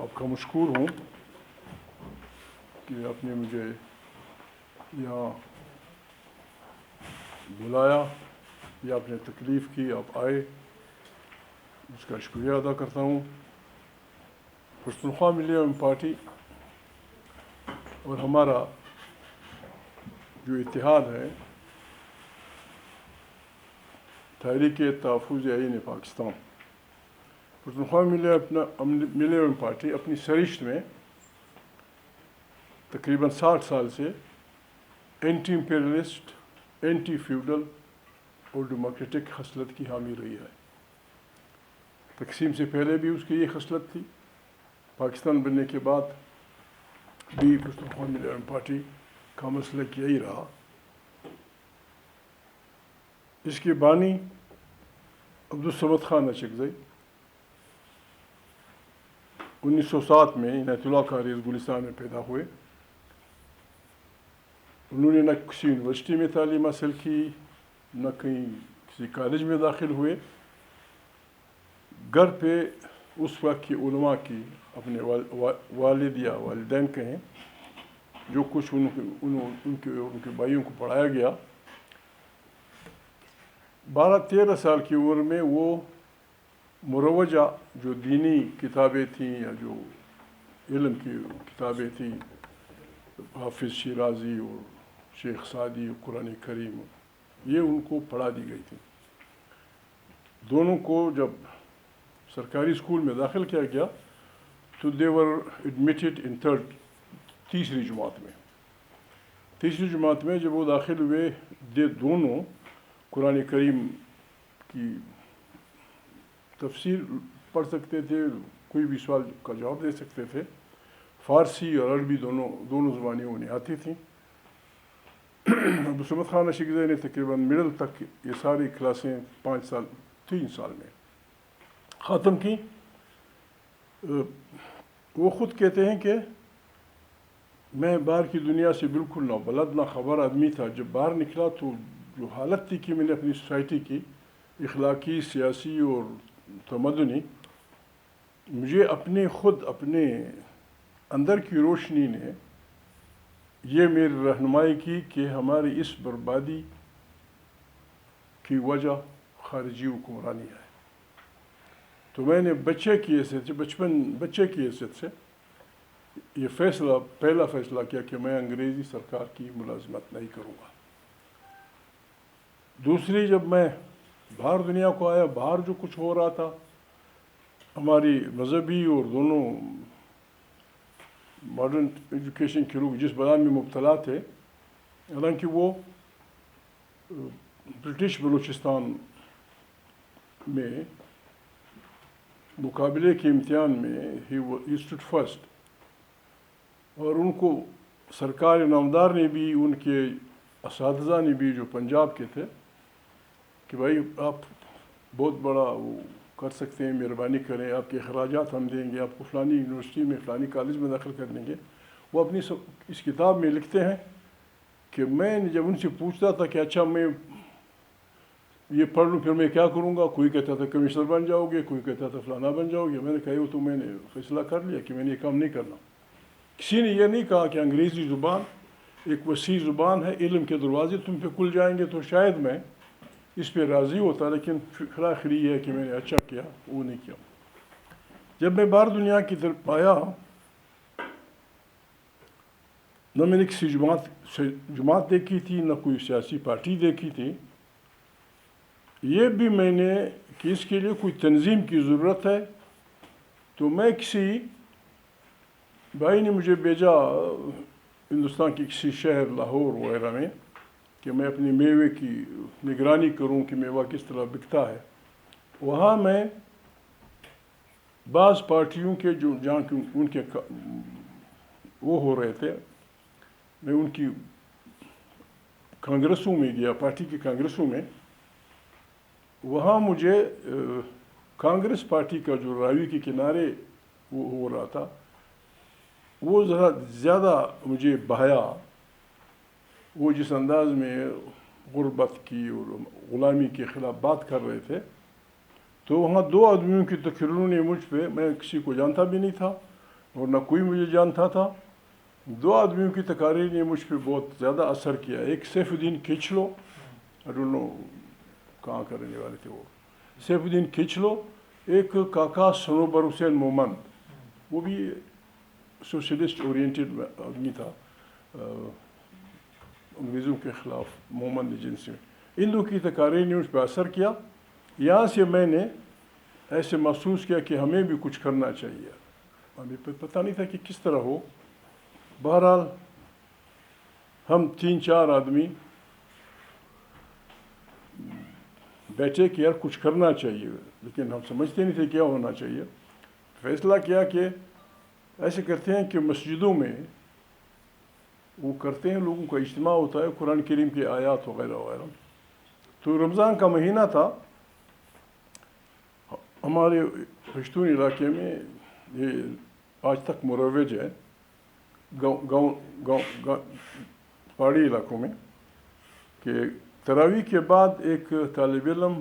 آپ کا مشکور ہوں کہ آپ نے مجھے یہاں بلایا یا آپ نے تکلیف کی، آپ آئے، اس کا شکریہ ادا کرتا ہوں۔ پشتونخوا ملین پارٹی اور ہمارا جو اتحاد ہے تحریک تحفظ آئین پاکستان، پشتونخوا ملین پارٹی اپنی سرشت میں تقریباً 60 سال سے اینٹی امپیریلسٹ، اینٹی فیوڈل اور ڈیموکریٹک خصلت کی حامی رہی ہے۔ تقسیم سے پہلے بھی اس کی یہ خصلت تھی، پاکستان بننے کے بعد بھی پشتونخوا ملین پارٹی کا مسلک یہی رہا۔ اس کے بانی عبدالصمد خان اچکزئی 1907 میں عنایت اللہ کالج گلستان میں پیدا ہوئے۔ انہوں نے نہ کسی یونیورسٹی میں تعلیم حاصل کی، نہ کہیں کسی کالج میں داخل ہوئے۔ گھر پہ اس وقت کی علماء کی، اپنے والد یا والدین کہیں، جو کچھ ان کے بھائیوں کو پڑھایا گیا۔ 12-13 سال کی عمر میں وہ مروجہ جو دینی کتابیں تھیں یا جو علم کی کتابیں تھیں، حافظ شیرازی اور شیخ سعدی اور قرآن کریم، یہ ان کو پڑھا دی گئی تھی۔ دونوں کو جب سرکاری اسکول میں داخل کیا گیا تو دے ور ایڈمیٹڈ ان تیسری جماعت میں جب وہ داخل ہوئے، دونوں قرآن کریم کی تفسیر پڑھ سکتے تھے، کوئی بھی سوال کا جواب دے سکتے تھے، فارسی اور عربی دونوں زبانیں انہیں آتی تھیں۔ عبدالصمد خان اچکزئی نے تقریباً مڈل تک یہ ساری کلاسیں 3 سال میں ختم کی۔ وہ خود کہتے ہیں کہ میں باہر کی دنیا سے بالکل نہ بلد نہ خبر آدمی تھا۔ جب باہر نکلا تو جو حالت تھی کہ میں نے اپنی سوسائٹی کی اخلاقی، سیاسی اور تمدنی، مجھے اپنے اندر کی روشنی نے یہ میری رہنمائی کی کہ ہماری اس بربادی کی وجہ خارجی حکمرانی ہے۔ تو میں نے بچے کی حیثیت سے یہ پہلا فیصلہ کیا کہ میں انگریزی سرکار کی ملازمت نہیں کروں گا۔ دوسری، جب میں باہر دنیا کو آیا، باہر جو کچھ ہو رہا تھا، ہماری مذہبی اور دونوں ماڈرن ایجوکیشن کے لوگ جس بلان میں مبتلا تھے، حالانکہ وہ برٹش بلوچستان میں مقابلے کے امتحان میں ہی اسٹوڈ فرسٹ، اور ان کو سرکار نامدار نے بھی، ان کے اساتذہ نے بھی جو پنجاب کے تھے، کہ بھائی آپ بہت بڑا وہ کر سکتے ہیں، مہربانی کریں، آپ کے اخراجات ہم دیں گے، آپ کو فلانی یونیورسٹی میں فلانی کالج میں داخل کر دیں گے۔ وہ اپنی اس کتاب میں لکھتے ہیں کہ میں جب ان سے پوچھتا تھا کہ اچھا میں یہ پڑھ لوں پھر میں کیا کروں گا، کوئی کہتا تھا کمشنر بن جاؤ گے، کوئی کہتا تھا فلانا بن جاؤ گے۔ میں نے کہا وہ تو میں نے فیصلہ کر لیا کہ میں نے یہ کام نہیں کرنا۔ کسی نے یہ نہیں کہا کہ انگریزی زبان ایک وسیع زبان ہے، علم کے دروازے تم پہ کھل جائیں گے، تو شاید میں اس پہ راضی ہوتا، لیکن آخری یہ ہے کہ میں نے اچھا کیا، وہ نہیں کیا۔ جب میں باہر دنیا کی طرف آیا، نہ میں نے کسی جماعت دیکھی تھی، نہ کوئی سیاسی پارٹی دیکھی تھی۔ یہ بھی میں نے کہ اس کے لیے کوئی تنظیم کی ضرورت ہے، تو میں کسی بھائی نے مجھے بھیجا ہندوستان کی کسی شہر لاہور وغیرہ میں کہ میں اپنی میوے کی نگرانی کروں کہ میوہ کس طرح بکتا ہے۔ وہاں میں بعض پارٹیوں کے جہاں ان کے وہ ہو رہے تھے، میں ان کی کانگریسوں میں گیا، پارٹی کی کانگریسوں میں۔ وہاں مجھے کانگریس پارٹی کا جو راوی کے کنارے وہ ہو رہا تھا، وہ ذرا زیادہ مجھے بھایا۔ وہ جس انداز میں غربت کی اور غلامی کے خلاف بات کر رہے تھے، تو وہاں 2 آدمیوں کی تقریروں نے مجھ پہ، میں کسی کو جانتا بھی نہیں تھا، اور نہ کوئی مجھے جانتا تھا. 2 آدمیوں کی تقاریر نے مجھ پہ بہت زیادہ اثر کیا. ایک safe Uddin کھچلو، I don't know کہاں کا رہنے والے تھے وہ، سیف الدین کھچلو. ایک کاکا سنوبر حسین مومند، وہ بھی سوشلسٹ اورینٹیڈ آدمی تھا، انگریزوں کے خلاف مومند ایجنسی میں. ان دو کی تقاریر نے مجھ پہ اثر کیا. یہاں سے میں نے ایسے محسوس کیا کہ ہمیں بھی کچھ کرنا چاہیے. ہمیں پتہ نہیں تھا کہ کس طرح ہو. بہرحال ہم 3-4 آدمی بیٹھے کہ یار کچھ کرنا چاہیے، لیکن ہم سمجھتے نہیں تھے کیا ہونا چاہیے. فیصلہ کیا کہ ایسے کرتے ہیں کہ مسجدوں میں وہ کرتے ہیں، لوگوں کا اجتماع ہوتا ہے، قرآن کریم کی آیات وغیرہ وغیرہ. تو رمضان کا مہینہ تھا. ہمارے پشتون علاقے میں یہ آج تک مروج ہے، گاؤں پہاڑی علاقوں میں، کہ تراویح کے بعد ایک طالب علم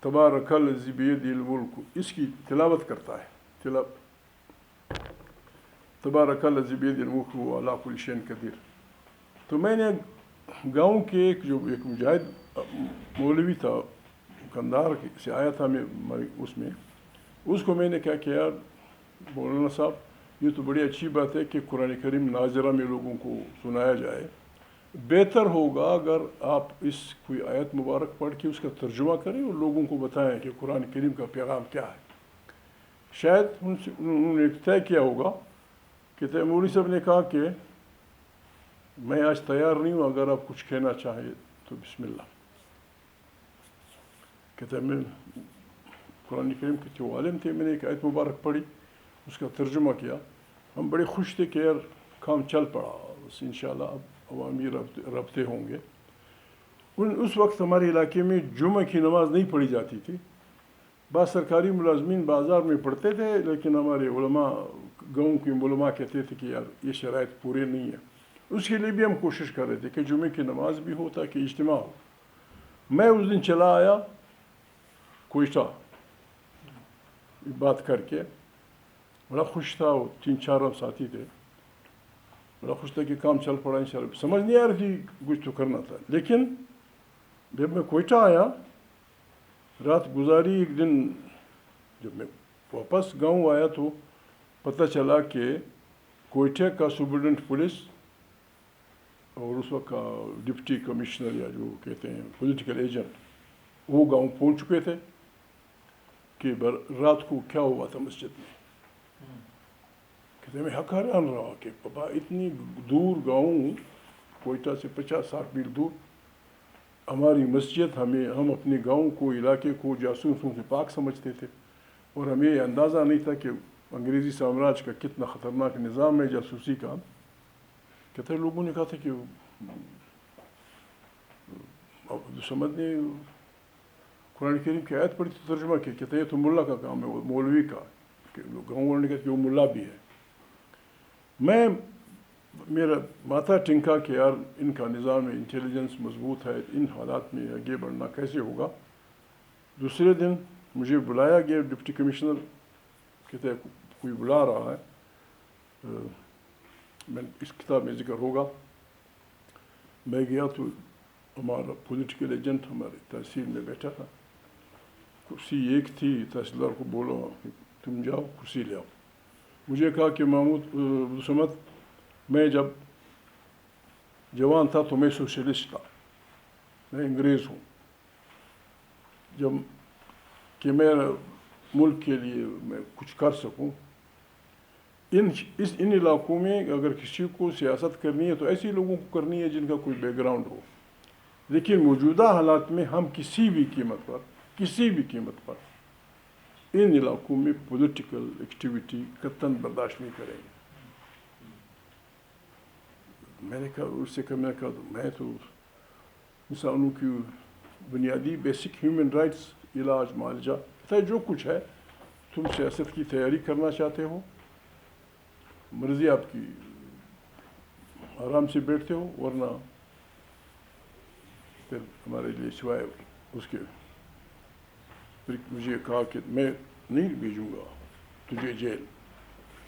تبارک الذی بیدہ الملک اس کی تلاوت کرتا ہے. تبارک الذی بیدہ الملک وہو علی کل شیء قدیر. تو میں نے گاؤں کے ایک مجاہد مولوی تھا، کندھار سے آیا تھا اس کو میں نے کہا کہ یار مولانا صاحب یہ تو بڑی اچھی بات ہے کہ قرآن کریم ناظرہ میں لوگوں کو سنایا جائے. بہتر ہوگا اگر آپ اس کوئی آیت مبارک پڑھ کے اس کا ترجمہ کریں اور لوگوں کو بتائیں کہ قرآن کریم کا پیغام کیا ہے. شاید انہوں نے طے کیا ہوگا کہ مولوی صاحب نے کہا کہ میں آج تیار نہیں ہوں، اگر آپ کچھ کہنا چاہیں تو بسم اللہ. کہتا ہے میں قرآن کریم کے جو عالم تھے، میں نے ایک آیت مبارک پڑھی، اس کا ترجمہ کیا. ہم بڑے خوش تھے کہ یار کام چل پڑا، بس انشاءاللہ اب عوامی رابطے ہوں گے. اس وقت ہمارے علاقے میں جمعہ کی نماز نہیں پڑھی جاتی تھی. بعض سرکاری ملازمین بازار میں پڑھتے تھے، لیکن ہمارے علماء، گاؤں کے علماء کہتے تھے کہ یار یہ شرائط پورے نہیں ہیں. اس کے لیے بھی ہم کوشش کر رہے تھے کہ جمعے کی نماز بھی ہو تاکہ اجتماع ہو. میں اس دن چلا آیا کوئٹہ بات کر کے، بڑا خوش تھا. وہ 3-4 ساتھی تھے، بڑا خوش تھا کہ کام چل پڑا انشاءاللہ. سمجھ نہیں آ رہی تھی کچھ تو کرنا تھا. لیکن جب میں کوئٹہ آیا، رات گزاری، ایک دن جب میں واپس گاؤں آیا تو پتہ چلا کہ کوئٹہ کا سپرڈنٹ پولیس اور اس وقت کا ڈپٹی کمشنر یا جو کہتے ہیں پولیٹیکل ایجنٹ، وہ گاؤں پہنچ چکے تھے کہ رات کو کیا ہوا تھا مسجد میں. کہتے میں حیران رہا کہ پپا اتنی دور گاؤں، کوئٹہ سے 50-60 میل دور، ہماری مسجد، ہم اپنے گاؤں کو، علاقے کو جاسوسوں سے پاک سمجھتے تھے، اور ہمیں یہ اندازہ نہیں تھا کہ انگریزی سامراج کا کتنا خطرناک نظام ہے جاسوسی کا. کہتے لوگوں نے کہا تھا کہ عبدالصمد نے قرآن کریم کی آیت پڑھی تو ترجمہ کی. کہتے ہیں یہ تو ملا کا کام ہے، وہ مولوی کا. کہ گاؤں والوں نے کہا کہ وہ ملا بھی ہے. میرا ماتھا ٹنکا کہ یار ان کا نظام انٹیلیجنس مضبوط ہے، ان حالات میں آگے بڑھنا کیسے ہوگا. دوسرے دن مجھے بلایا گیا ڈپٹی کمشنر، کہتے ہیں کوئی بلا رہا ہے، میں اس کتاب میں ذکر ہوگا. میں گیا تو ہمارا پولیٹیکل ایجنٹ ہمارے تحصیل میں بیٹھا تھا. کرسی ایک تھی. تحصیلدار کو بولا تم جاؤ کرسی لے آؤ. مجھے کہا کہ محمود عبدالصمد، میں جب جوان تھا تو میں سوشلسٹ تھا، میں انگریز ہوں. جب کہ میں ملک کے لیے میں کچھ کر سکوں، ان علاقوں میں اگر کسی کو سیاست کرنی ہے تو ایسے لوگوں کو کرنی ہے جن کا کوئی بیک گراؤنڈ ہو. لیکن موجودہ حالات میں ہم کسی بھی قیمت پر ان علاقوں میں پولیٹیکل ایکٹیویٹی قطعاً برداشت نہیں کریں گے. میں نے کہا اس سے میں کہا میں تو انسانوں کی بنیادی بیسک ہیومن رائٹس، علاج، معالجہ، جو کچھ ہے، تم سیاست کی تیاری کرنا چاہتے ہو، مرضی آپ کی، آرام سے بیٹھتے ہو، ورنہ پھر ہمارے لیے سوائے اس کے. پھر مجھے کہا کہ میں نہیں بھیجوں گا تجھے جیل.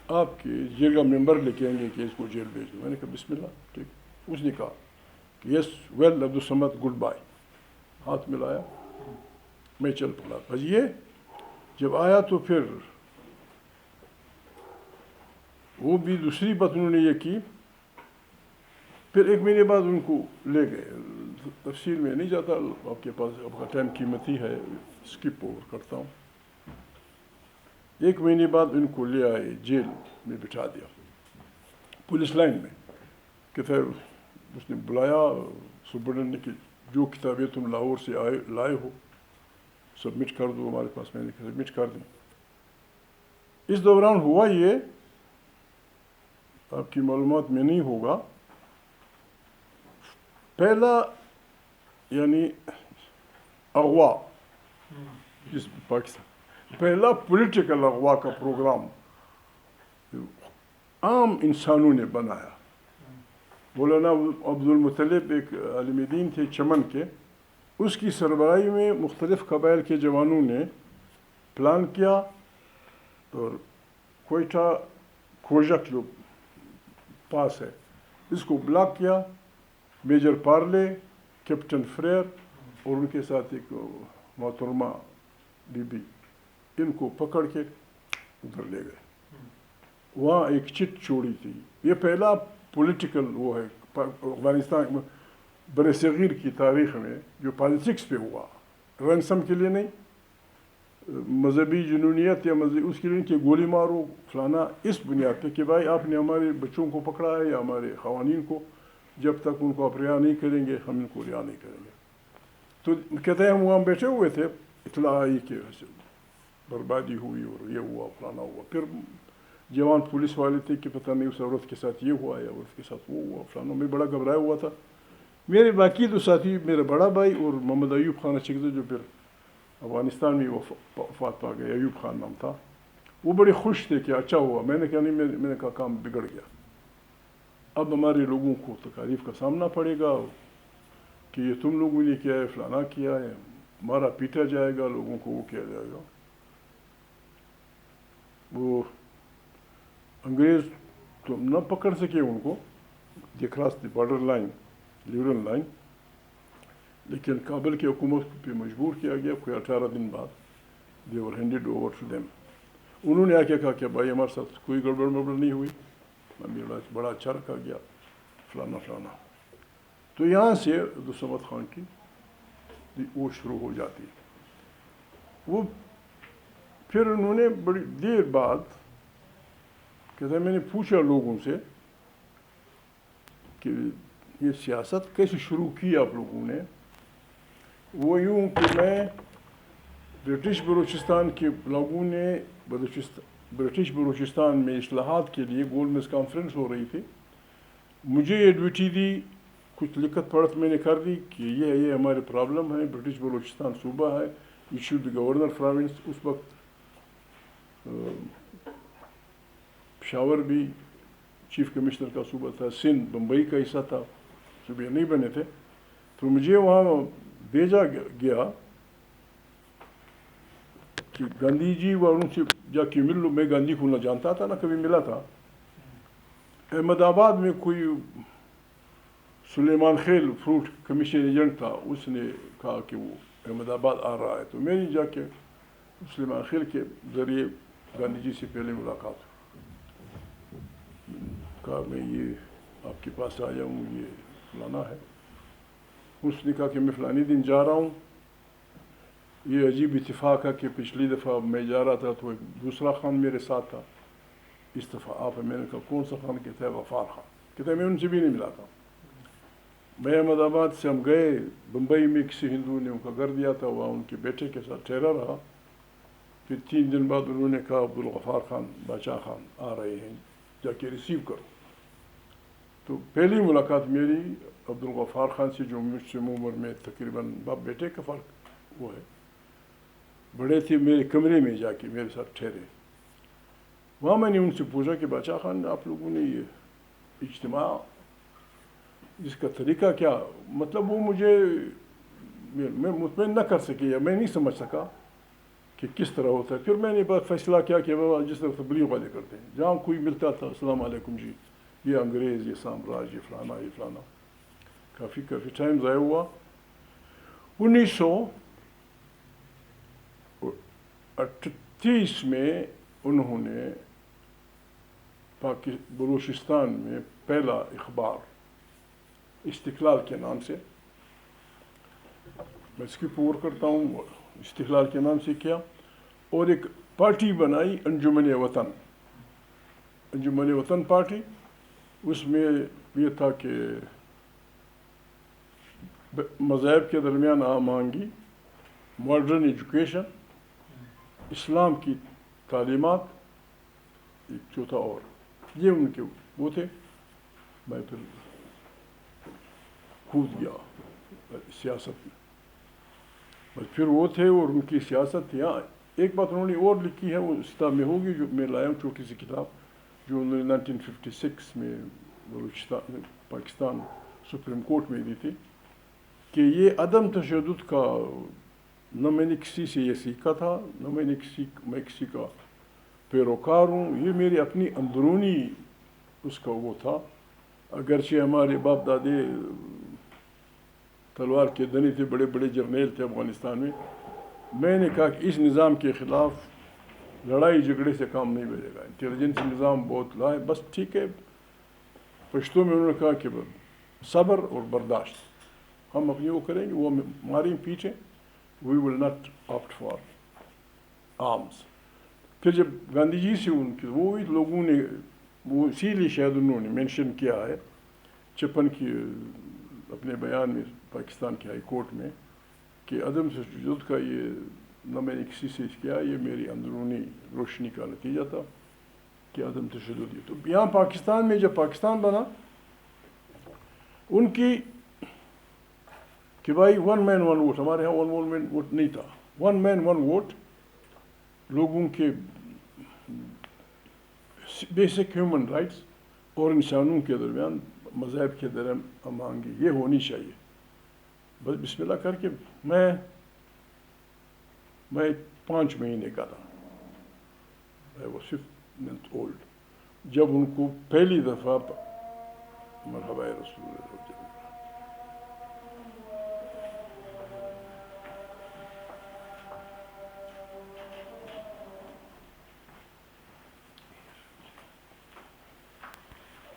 آپ کے جیل کا ممبر لے کے آئیں گے کہ اس کو جیل بھیج دو. میں نے کہا بسم اللہ. ٹھیک. اس نے کہا کہ یس ویل عبدالصمد گڈ بائے. ہاتھ ملایا, میں چل پڑا. بس یہ جب آیا تو پھر وہ بھی دوسری بات انہوں نے یہ کی. پھر 1 مہینے بعد ان کو لے گئے. تفصیل میں نہیں جاتا, آپ کے پاس آپ کا ٹائم قیمتی ہے, اسکپ اوور کرتا ہوں. 1 مہینے بعد ان کو لے آئے, جیل میں بٹھا دیا پولیس لائن میں. کہ اس نے بلایا سپرڈنٹ نے کہ جو کتابیں تم لاہور سے لائے ہو سبمٹ کر دو ہمارے پاس. میں نے سبمٹ کر دیں. اس دوران ہوا یہ, آپ کی معلومات میں نہیں ہوگا, پہلا یعنی اغوا جس پاکستان پہلا پولیٹیکل اغوا کا پروگرام عام انسانوں نے بنایا. مولانا عبدالمطلب ایک عالم دین تھے چمن کے, اس کی سربراہی میں مختلف قبائل کے جوانوں نے پلان کیا اور کوئٹہ کھوجک جو پاس ہے اس کو بلاک کیا. میجر پارلے, کیپٹن فریر اور ان کے ساتھ ایک محترمہ بی بی, ان کو پکڑ کے ادھر لے گئے. وہاں ایک چٹ چھوڑی تھی. یہ پہلا پولیٹیکل وہ ہے افغانستان بر صغیر کی تاریخ میں جو پالیٹکس پہ ہوا. رینسم کے لیے نہیں, مذہبی جنونیت یا مذہبی اس کے لیے کہ گولی مارو فلانا, اس بنیاد پہ کہ بھائی آپ نے ہمارے بچوں کو پکڑا ہے یا ہمارے قوانین کو, جب تک ان کو آپ رہا نہیں کریں گے ہم ان کو رہا نہیں کریں گے. تو کہتے ہیں ہم وہاں بیٹھے ہوئے تھے, اطلاع آئی کہ بربادی ہوئی اور یہ ہوا فلانا ہوا. پھر جوان پولیس والے تھے کہ پتہ نہیں اس عورت کے ساتھ یہ ہوا یا عورت کے ساتھ وہ ہوا فلانا. میں بڑا گھبرایا ہوا تھا. میرے باقی دو ساتھی, میرا بڑا بھائی اور محمد ایوب خان چکزے جو پھر افغانستان میں وفات پا گئے, ایوب خان نام تھا, وہ بڑے خوش تھے کہ اچھا ہوا. میں نے کہا نہیں, میں نے کہا کام بگڑ گیا. اب ہمارے لوگوں کو تکالیف کا سامنا پڑے گا کہ یہ تم لوگوں نے کیا ہے, فلانا کیا ہے, مارا پیٹا جائے گا, لوگوں کو وہ کیا جائے گا. وہ انگریز تو نہ پکڑ سکے ان کو, they cross the border line, لیورل لائن, لیکن کابل کی حکومت پہ مجبور کیا گیا. کوئی 18 دن بعد دے ور ہینڈیڈ اوور ٹو دیم. انہوں نے آ کے کہا کہ بھائی ہمارے ساتھ کوئی گڑبڑ مبڑ نہیں ہوئی, ہمیں بڑا اچھا رکھا گیا فلانا فلانا. تو یہاں سے عبدالصمد خان کی وہ شروع ہو جاتی. وہ پھر انہوں نے بڑی دیر بعد کہتے ہیں میں نے پوچھا لوگوں سے کہ یہ سیاست کیسے شروع کی آپ لوگوں نے. وہ یوں کہ میں برٹش بلوچستان کے لوگوں نے برٹش بلوچستان میں اصلاحات کے لیے گولمیز کانفرنس ہو رہی تھی. مجھے یہ ڈیوٹی دی, کچھ لکھت پڑھت میں نے کر دی کہ یہ ہمارے پرابلم ہے. برٹش بلوچستان صوبہ ہے, ایشو دی گورنر پروونس. اس وقت پشاور بھی چیف کمشنر کا صوبہ تھا, سندھ بمبئی کا حصہ تھا, صوبے نہیں بنے تھے. تو مجھے وہاں بھیجا گیا کہ گاندھی جی والوں سے جا کے مل لو. میں گاندھی کو نہ جانتا تھا نہ کبھی ملا تھا. احمد آباد میں کوئی سلیمان خیل فروٹ کمیشن ایجنٹ تھا, اس نے کہا کہ وہ احمد آباد آ رہا ہے. تو میں نے جا کے سلیمان خیل کے ذریعے گاندھی جی سے پہلے ملاقات. کہا میں یہ آپ کے پاس آیا ہوں, یہ فلانا ہے. اس نے کہا کہ میں فلانی دن جا رہا ہوں. یہ عجیب اتفاق ہے کہ پچھلی دفعہ میں جا رہا تھا تو ایک دوسرا خان میرے ساتھ تھا, اس دفعہ آپ ہیں. میں نے کہا کون سا خان؟ کہتا ہے غفار خان. کہتا ہے میں ان سے بھی نہیں ملا تھا. میں احمد آباد سے ہم گئے بمبئی میں, کسی ہندو نے ان کا گھر دیا تھا, وہاں ان کے بیٹے کے ساتھ ٹھہرا رہا. پھر 3 دن بعد انہوں نے کہا عبدالغفار خان باچا خان آ رہے ہیں, جا کے ریسیو کرو. تو پہلی ملاقات میری عبدالغفار خان سے, جو مجھ سے عمر میں تقریباً باپ بیٹے کا فرق وہ ہے, بڑے تھے. میرے کمرے میں جا کے میرے ساتھ ٹھہرے. وہاں میں نے ان سے پوچھا کہ باچا خان آپ لوگوں نے یہ اجتماع, اس کا طریقہ کیا, مطلب وہ مجھے میں مطمئن نہ کر سکے یا میں نہیں سمجھ سکا کہ کس طرح ہوتا ہے. پھر میں نے بات فیصلہ کیا کہ بابا جس طرح تبلیغ والے کرتے ہیں, جہاں کوئی ملتا تھا السلام علیکم جی, یہ انگریز, یہ سامراج, یہ فلانا, یہ فلانا. کافی ٹائم ضائع ہوا. 1938 میں انہوں نے بلوچستان میں پہلا اخبار استقلال کے نام سے, میں اس کی پور کرتا ہوں, استقلال کے نام سے کیا, اور ایک پارٹی بنائی انجمن وطن. انجمن وطن پارٹی, اس میں یہ تھا کہ مذاہب کے درمیان ہم آہنگی, ماڈرن ایجوکیشن, اسلام کی تعلیمات, ایک چوتھا اور, یہ ان کے وہ تھے. میں پھر کود گیا سیاست میں, بس پھر وہ تھے اور ان کی سیاست تھی. ہاں ایک بات انہوں نے اور لکھی ہے, وہ اس کتاب میں ہوگی جو میں لایا ہوں, چھوٹی سی کتاب جو انہوں نے 1956 میں بلوچستان پاکستان سپریم کورٹ میں دی تھی, کہ یہ عدم تشدد کا نہ میں نے کسی سے یہ سیکھا تھا, نہ میں کسی کا پیروکار ہوں, یہ میری اپنی اندرونی اس کا وہ تھا. اگرچہ ہمارے باپ دادے تلوار کے دنے تھے, بڑے بڑے جرنیل تھے افغانستان میں نے کہا کہ اس نظام کے خلاف لڑائی جھگڑے سے کام نہیں بنے گا, انٹیلیجنس نظام بہت لا ہے, بس ٹھیک ہے. پشتوں میں انہوں نے کہا کہ صبر اور برداشت, ہم اپنی وہ کریں گے, وہ ماریں پیچھے, we will not opt for arms. پھر جب گاندھی جی سے ان کے وہ لوگوں نے وہ اسی لیے شاید انہوں نے مینشن کیا ہے چپن کی اپنے بیان میں پاکستان کے ہائی کورٹ میں کہ عدم تشدد کا یہ نہ میں نے کسی سے کیا, یہ میری اندرونی روشنی کا نتیجہ تھا کہ عدم تشدد. تو یہاں پاکستان میں جب پاکستان بنا, ان کی کہ بھائی 1 مین 1 ووٹ, ہمارے یہاں 1 مین ووٹ نہیں تھا, 1 مین 1 ووٹ لوگوں کے بیسک ہیومن رائٹس اور انسانوں کے درمیان مذاہب کے درمیان ہم آہنگی یہ ہونی چاہیے. بس بسم اللہ کر کے میں 5 مہینے کا تھا, I was 5 months old, جب ان کو پہلی دفعہ مرحبا رسول اللہ